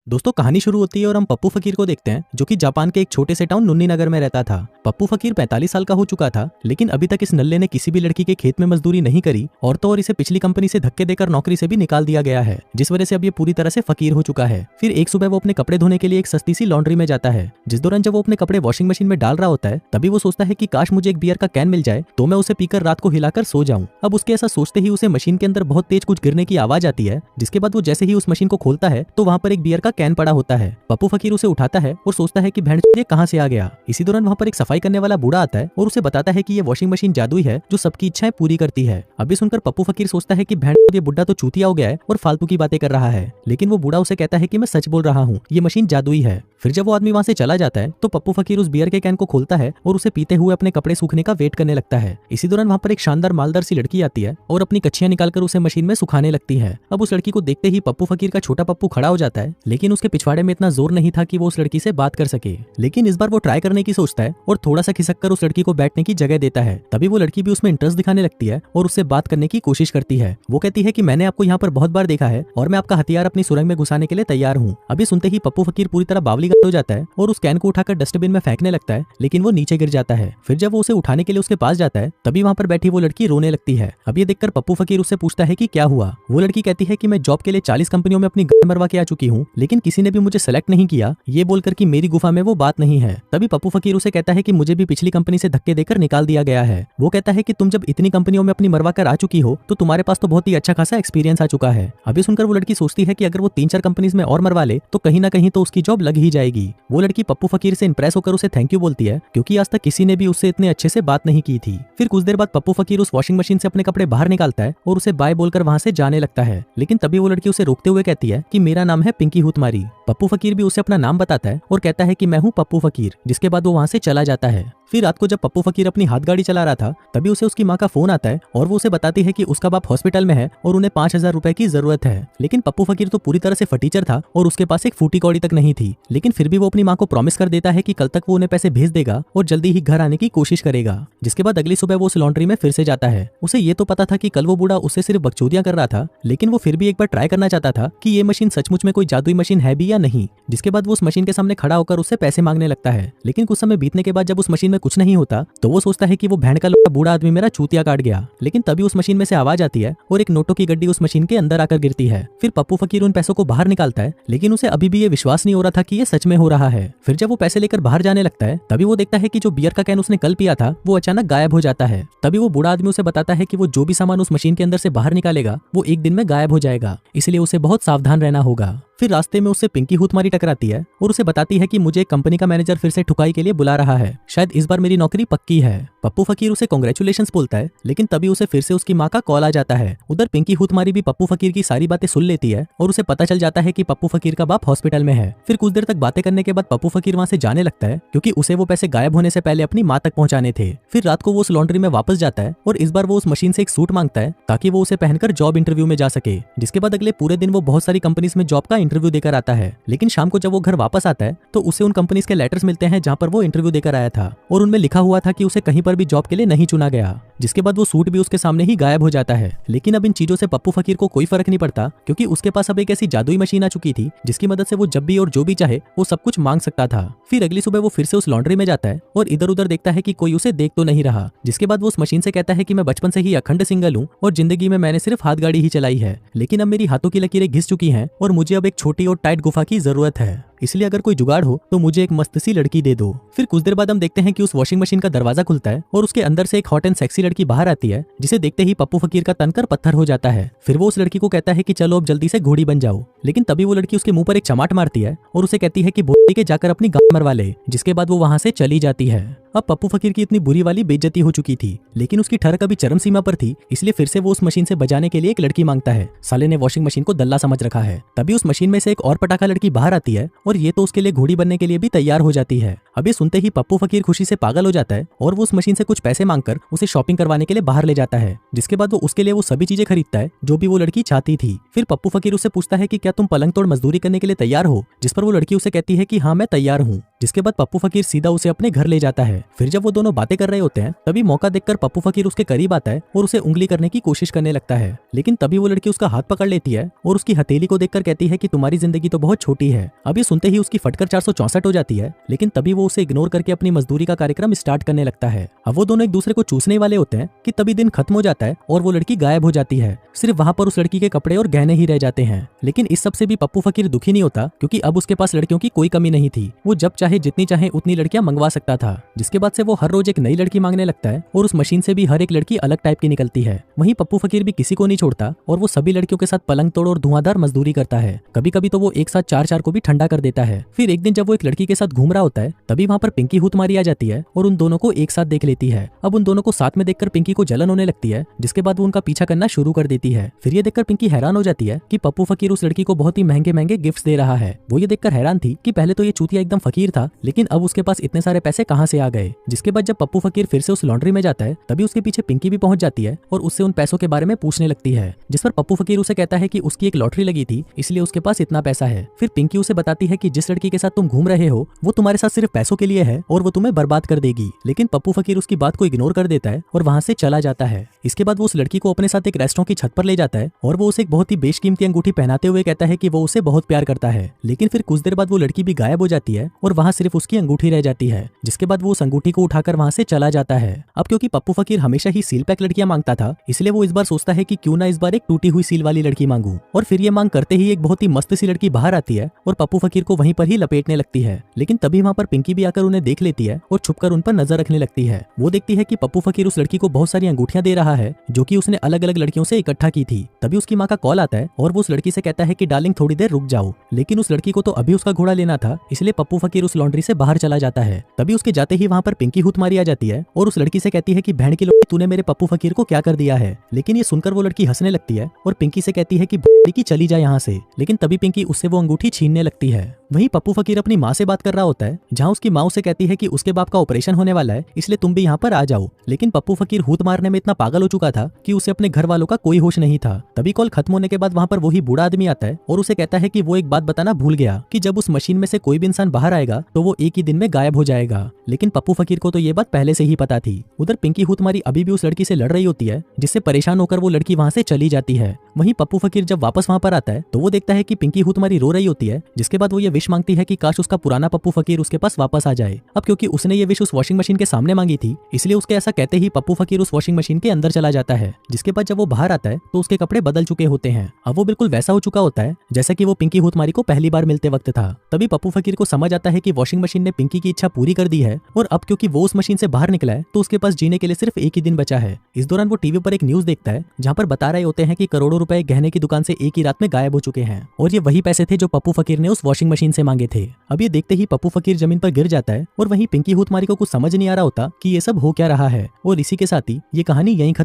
दोस्तों कहानी शुरू होती है और हम पप्पू फकीर को देखते हैं जो कि जापान के एक छोटे से टाउन नुन्नी नगर में रहता था। पप्पू फकीर 45 साल का हो चुका था, लेकिन अभी तक इस नल्ले ने किसी भी लड़की के खेत में मजदूरी नहीं करी और तो और इसे पिछली कंपनी से धक्के देकर नौकरी से भी निकाल दिया गया है, जिस वजह से अब ये पूरी तरह से फकीर हो चुका है। फिर एक सुबह वो अपने कपड़े धोने के लिए एक सस्ती सी लॉन्ड्री में जाता है। जिस दौरान जब वो अपने कपड़े वॉशिंग मशीन में डाल रहा होता है, तभी वो सोचता है कि काश मुझे एक बियर का कैन मिल जाए तो मैं उसे पीकर रात को हिलाकर सो जाऊं। अब उसके ऐसा सोचते ही उसे मशीन के अंदर बहुत तेज कुछ गिरने की आवाज आती है, जिसके बाद वो जैसे ही उस मशीन को खोलता है तो वहां पर एक बियर का कैन पड़ा होता है। पप्पू फकीर उसे उठाता है और सोचता है कि भेंड़ ये कहां से आ गया। इसी दौरान वहां पर एक सफाई करने वाला बूढ़ा आता है और उसे बताता है कि ये वॉशिंग मशीन जादुई है जो सबकी इच्छाएं पूरी करती है। अभी सुनकर पप्पू फकीर सोचता है कि भेंड़ ये बुढ़ा तो चूतिया हो गया है और फालतू की बातें कर रहा है, लेकिन वो बूढ़ा उसे कहता है कि मैं सच बोल रहा हूँ, ये मशीन जादुई है। फिर जब वो आदमी वहां से चला जाता है तो पप्पू फकीर उस बियर के कैन को खोलता है और उसे पीते हुए अपने कपड़े सूखने का वेट करने लगता है। इसी दौरान वहां पर एक शानदार मालदार सी लड़की आती है और अपनी कच्छियां निकालकर उसे मशीन में सुखाने लगती है। अब उस लड़की को देखते ही पप्पू फकीर का छोटा पप्पू खड़ा हो जाता है, लेकिन उसके पिछवाड़े में इतना जोर नहीं था कि वो उस लड़की से बात कर सके। लेकिन इस बार वो ट्राई करने की सोचता है और थोड़ा सा खिसक कर उस लड़की को बैठने की जगह देता है। तभी वो लड़की भी उसमें इंटरेस्ट दिखाने लगती है और उससे बात करने की कोशिश करती है। वो कहती है कि मैंने आपको यहाँ पर बहुत बार देखा है और मैं आपका हथियार अपनी सुरंग में घुसाने के लिए तैयार हूँ। अभी सुनते ही पप्पू फकीर पूरी तरह बावलीगत हो जाता है और उस कैन को उठाकर डस्टबिन में फेंकने लगता है, लेकिन वो नीचे गिर जाता है। फिर जब वो उसे उठाने के लिए उसके पास जाता है, तभी वहाँ पर बैठी वो लड़की रोने लगती है। अब ये देखकर पप्पू फकीर उससे पूछता है कि क्या हुआ। वो लड़की कहती है कि मैं जॉब के लिए 40 कंपनियों में अपनी गाय मरवा के आ चुकी हूँ, लेकिन किसी ने भी मुझे सेलेक्ट नहीं किया, ये बोलकर कि मेरी गुफा में वो बात नहीं है। तभी पप्पू फकीर उसे कहता है कि मुझे भी पिछली कंपनी से धक्के देकर निकाल दिया गया है। वो कहता है कि तुम जब इतनी कंपनियों में अपनी मरवा कर आ चुकी हो तो तुम्हारे पास तो बहुत ही अच्छा खासा एक्सपीरियंस आ चुका है। अभी सुनकर वो लड़की सोचती है कि अगर वो 3-4 कंपनीज में और मरवा ले तो कहीं ना कहीं तो उसकी जॉब लग ही जाएगी। वो लड़की पप्पू फकीर से इंप्रेस होकर उसे थैंक यू बोलती है, क्योंकि आज तक किसी ने भी उससे इतने अच्छे से बात नहीं की थी। फिर कुछ देर बाद पप्पू फकीर उस वॉशिंग मशीन से अपने कपड़े बाहर निकालता है और उसे बाय बोलकर वहां से जाने लगता है, लेकिन तभी वो लड़की उसे रोकते हुए कहती है कि मेरा नाम है पिंकी हुतमारी। पप्पू फकीर भी उसे अपना नाम बताता है और कहता है कि मैं हूँ पप्पू फकीर, जिसके बाद वो वहां से चला जाता है। फिर रात को जब पप्पू फकीर अपनी हाथ गाड़ी चला रहा था, तभी उसे उसकी माँ का फोन आता है और वो उसे बताती है कि उसका बाप हॉस्पिटल में है और उन्हें 5000 रुपए की जरूरत है। लेकिन पप्पू फकीर तो पूरी तरह से फटीचर था और उसके पास एक फूटी कौड़ी तक नहीं थी, लेकिन फिर भी वो अपनी माँ को प्रॉमिस कर देता है कि कल तक वो उन्हें पैसे भेज देगा और जल्दी ही घर आने की कोशिश करेगा। जिसके बाद अगली सुबह वो उस लॉन्ड्री में फिर से जाता है। उसे ये तो पता था कि कल वो बूढ़ा उससे सिर्फ बकचोदियां कर रहा था, लेकिन वो फिर भी एक बार ट्राई करना चाहता था कि ये मशीन सचमुच में कोई जादुई मशीन है भी या नहीं। जिसके बाद वो उस मशीन के सामने खड़ा होकर उससे पैसे मांगने लगता है, लेकिन कुछ समय बीतने के बाद जब उस मशीन में कुछ नहीं होता तो वो सोचता है कि वो भेड़ का बूढ़ा आदमी मेरा चूतिया काट गया। लेकिन तभी उस मशीन में से आवाज आती है और एक नोटों की गड्डी उस मशीन के अंदर आकर गिरती है। फिर पप्पू फकीर उन पैसों को बाहर निकालता है, लेकिन उसे अभी भी ये विश्वास नहीं हो रहा था कि ये सच में हो रहा है। फिर जब वो पैसे लेकर बाहर जाने लगता है, तभी वो देखता है कि जो बियर का कैन उसने कल पिया था वो अचानक गायब हो जाता है। तभी वो बूढ़ा आदमी उसे बताता है कि वो जो भी सामान उस मशीन के अंदर से बाहर निकालेगा वो एक दिन में गायब हो जाएगा, इसलिए उसे बहुत सावधान रहना होगा। फिर रास्ते में उससे पिंकी हुतमारी टकराती है और उसे बताती है कि मुझे एक कंपनी का मैनेजर फिर से ठुकाई के लिए बुला रहा है, शायद इस बार मेरी नौकरी पक्की है। पप्पू फकीर उसे कांग्रेचुलेशंस बोलता है, लेकिन तभी उसे फिर से उसकी माँ का कॉल आ जाता है। उधर पिंकी हुतमारी भी पप्पू फकीर की सारी बातें सुन लेती है और उसे पता चल जाता है कि पप्पू फकीर का बाप हॉस्पिटल में है। फिर कुछ देर तक बातें करने के बाद पप्पू फकीर वहां से जाने लगता है, क्योंकि उसे वो पैसे गायब होने से पहले अपनी माँ तक पहुंचाने थे। फिर रात को वो उस लॉन्ड्री में वापस जाता है और इस बार वो उस मशीन से एक सूट मांगता है ताकि वो उसे पहनकर जॉब इंटरव्यू में जा सके। जिसके बाद अगले पूरे दिन वो बहुत सारी कंपनीज में जॉब का इंटरव्यू देकर आता है, लेकिन शाम को जब वो घर वापस आता है तो उसे उन कंपनीज के लेटर्स मिलते हैं जहां पर वो इंटरव्यू देकर आया था और उनमें लिखा हुआ था कि उसे कहीं पर भी जॉब के लिए नहीं चुना गया। जिसके बाद वो सूट भी उसके सामने ही गायब हो जाता है। लेकिन अब इन चीजों से पप्पू फकीर को कोई फर्क नहीं पड़ता, क्योंकि उसके पास अब एक ऐसी जादुई मशीन आ चुकी थी जिसकी मदद से वो जब भी और जो भी चाहे वो सब कुछ मांग सकता था। फिर अगली सुबह वो फिर से उस लॉन्ड्री में जाता है और इधर उधर देखता है कि कोई उसे देख तो नहीं रहा। जिसके बाद वो उस मशीन से कहता है कि मैं बचपन से ही अखंड सिंगल हूँ और जिंदगी में मैंने सिर्फ हाथ गाड़ी ही चलाई है, लेकिन अब मेरी हाथों की लकीरें घिस चुकी हैं और मुझे अब एक छोटी और टाइट गुफा की जरूरत है, इसलिए अगर कोई जुगाड़ हो तो मुझे एक मस्त सी लड़की दे दो। फिर कुछ देर बाद हम देखते हैं कि उस वॉशिंग मशीन का दरवाजा खुलता है और उसके अंदर से एक हॉट एंड सेक्सी लड़की बाहर आती है, जिसे देखते ही पप्पू फकीर का तनकर पत्थर हो जाता है। फिर वो उस लड़की को कहता है कि चलो अब जल्दी से घोड़ी बन जाओ, लेकिन तभी वो लड़की उसके मुंह पर एक चमाट मारती है और उसे कहती है कि बोली के जाकर अपनी गाय मरवा ले। जिसके बाद वो वहां से चली जाती है। अब पप्पू फकीर की इतनी बुरी वाली बेइज्जती हो चुकी थी, लेकिन उसकी ठरक अभी चरम सीमा पर थी, इसलिए फिर से वो उस मशीन से बजाने के लिए एक लड़की मांगता है। साले ने वॉशिंग मशीन को दल्ला समझ रखा है। तभी उस मशीन में से एक और पटाखा लड़की बाहर आती है और ये तो उसके लिए घोड़ी बनने के लिए भी तैयार हो जाती है। अभी सुनते ही पप्पू फकीर खुशी से पागल हो जाता है और वो उस मशीन से कुछ पैसे मांगकर उसे शॉपिंग करवाने के लिए बाहर ले जाता है। जिसके बाद वो उसके लिए वो सभी चीजें खरीदता है जो भी वो लड़की चाहती थी। फिर पप्पू फकीर उससे पूछता है कि क्या तुम पलंग तोड़ मजदूरी करने के लिए तैयार हो, जिस पर वो लड़की उसे कहती है कि हाँ मैं तैयार हूँ। जिसके बाद पप्पू फकीर सीधा उसे अपने घर ले जाता है। फिर जब वो दोनों बातें कर रहे होते हैं तभी मौका देखकर पप्पू फकीर उसके करीब आता है और उसे उंगली करने की कोशिश करने लगता है, लेकिन तभी वो लड़की उसका हाथ पकड़ लेती है और उसकी हथेली को देखकर कहती है कि तुम्हारी जिंदगी तो बहुत छोटी है। अब ये सुनते ही उसकी फटकर 464 हो जाती है, लेकिन तभी वो उसे इग्नोर करके अपनी मजदूरी का कार्यक्रम स्टार्ट करने लगता है। अब वो दोनों एक दूसरे को चूसने वाले होते हैं कि तभी दिन खत्म हो जाता है और वो लड़की गायब हो जाती है। सिर्फ वहां पर उस लड़की के कपड़े और गहने ही रह जाते हैं। लेकिन इस सब से भी पप्पू फकीर दुखी नहीं होता, क्योंकि अब उसके पास लड़कियों की कोई कमी नहीं थी। वो जब चाहे जितनी चाहे उतनी लड़कियां मंगवा सकता था। जिसके बाद से वो हर रोज एक नई लड़की मांगने लगता है और उस मशीन से भी हर एक लड़की अलग टाइप की निकलती है। वहीं पप्पू फकीर भी किसी को नहीं छोड़ता और वो सभी लड़कियों के साथ पलंग तोड़ और धुआंधार मजदूरी करता है। कभी कभी तो वो एक साथ चार को भी ठंडा कर देता है। फिर एक दिन जब वो एक लड़की के साथ घूम रहा होता है तभी वहाँ पर पिंकी हुतमारी आ जाती है और उन दोनों को एक साथ देख लेती है। अब उन दोनों को साथ में देखकर पिंकी को जलन होने लगती है, जिसके बाद वो उनका पीछा करना शुरू कर देती है। फिर ये देखकर पिंकी हैरान हो जाती है कि पप्पू फकीर उस लड़की को बहुत ही महंगे महंगे गिफ्ट्स दे रहा है। वो ये देखकर हैरान थी कि पहले तो ये चूतिया एकदम फकीर था, लेकिन अब उसके पास इतने सारे पैसे कहाँ से आ गए। जिसके बाद जब पप्पू फकीर फिर से उस लॉन्ड्री में जाता है तभी उसके पीछे पिंकी भी पहुंच जाती है और उससे उन पैसों के बारे में पूछने लगती है। जिस पर पप्पू फकीर उसे कहता है कि उसकी एक लॉटरी लगी थी, इसलिए उसके पास इतना पैसा है। फिर पिंकी उसे बताती है कि जिस लड़की के साथ तुम घूम रहे हो वो तुम्हारे साथ सिर्फ पैसों के लिए है और वो तुम्हें बर्बाद कर देगी। लेकिन पप्पू फकीर उसकी बात को इग्नोर कर देता है और वहां से चला जाता है। इसके बाद वो उस लड़की को अपने साथ एक रेस्टोरेंट की छत पर ले जाता है और वो उसे एक बहुत ही बेशकीमती अंगूठी पहनाते हुए कहता है कि वो उसे बहुत प्यार करता है। लेकिन फिर कुछ देर बाद वो लड़की भी गायब हो जाती है और वहां सिर्फ उसकी अंगूठी रह जाती है। जिसके बाद वो उस अंगूठी को उठाकर वहां से चला जाता है। अब क्योंकि पप्पू फकीर हमेशा ही सील पैक लड़कियां मांगता था, इसलिए वो इस बार सोचता है कि क्यों ना इस बार एक टूटी हुई सील वाली लड़की मांगू। और फिर ये मांग करते ही एक बहुत ही मस्त सी लड़की बाहर आती है और पप्पू फकीर को वहीं पर ही लपेटने लगती है। लेकिन तभी वहां पर पिंकी भी आकर उन्हें देख लेती है और छुपकर उन पर नजर रखने लगती है। वो देखती है कि पप्पू फकीर उस लड़की को बहुत सारी अंगूठियां दे रहा है जो कि उसने अलग अलग लड़कियों से इकट्ठा की थी। तभी उसकी माँ का कॉल आता है और वो उस लड़की से कहता है कि डार्लिंग थोड़ी देर रुक जाओ। लेकिन उस लड़की को तो अभी उसका घोड़ा लेना था, इसलिए पप्पू फकीर उस लॉन्ड्री से बाहर चला जाता है। तभी उसके जाते ही वहां पर पिंकी हुतमारी आ जाती है और उस लड़की से कहती है कि बहन की लोड़ी तूने मेरे पप्पू फकीर को क्या कर दिया है। लेकिन ये सुनकर वो लड़की हंसने लगती है और पिंकी से कहती है कि चली जा यहाँ से। लेकिन तभी पिंकी उससे वो अंगूठी छीनने लगती है। वहीं पप्पू फकीर अपनी माँ से बात कर रहा होता है, जहाँ उसकी माँ उसे कहती है कि उसके बाप का ऑपरेशन होने वाला है, इसलिए तुम भी यहाँ पर आ जाओ। लेकिन पप्पू फकीर हूत मारने में इतना पागल हो चुका था कि उसे अपने घर वालों का कोई होश नहीं था। तभी कॉल खत्म होने के बाद वहाँ पर वही बूढ़ा आदमी आता है और उसे कहता है कि वो एक बात बताना भूल गया कि जब उस मशीन में से कोई भी इंसान बाहर आएगा तो वो एक ही दिन में गायब हो जाएगा। लेकिन पप्पू फकीर को तो ये बात पहले से ही पता थी। उधर पिंकी हुतमारी अभी भी उस लड़की से लड़ रही होती है, जिससे परेशान होकर वो लड़की वहाँ से चली जाती है। वहीं पप्पू फकीर जब वापस वहाँ पर आता है तो वो देखता है कि पिंकी हुतमारी रो रही होती है। जिसके बाद वो ये विश मांगती है कि काश उसका पुराना पप्पू फकीर उसके पास वापस आ जाए। अब क्योंकि उसने ये विश उस वॉशिंग मशीन के सामने मांगी थी, इसलिए उसके ऐसा कहते ही पप्पू फकीर उस वॉशिंग मशीन के अंदर चला जाता है। जिसके बाद जब वो बाहर आता है तो उसके कपड़े बदल चुके होते हैं। अब वो बिल्कुल वैसा हो चुका होता है जैसा कि वो पिंकी हुतमारी को पहली बार मिलते वक्त था। तभी पप्पू फकीर को समझ आता है कि वॉशिंग मशीन ने पिंकी की इच्छा पूरी कर दी है और अब क्योंकि वो उस मशीन से बाहर निकला है तो उसके पास जीने के लिए सिर्फ एक ही दिन बचा है। इस दौरान वो टीवी पर एक न्यूज देखता है जहाँ पर बता रहे होते हैं कि करोड़ों रुपए गहने की दुकान से एक ही रात में गायब हो चुके हैं और ये वही पैसे थे जो पप्पू फकीर ने उस वॉशिंग मशीन से मांगे थे। अब ये देखते ही पप्पू फकीर जमीन पर गिर जाता है और वहीं पिंकी हुतमारी को कुछ समझ नहीं आ रहा होता कि ये सब हो क्या रहा है। और इसी के साथ ही ये कहानी यहीं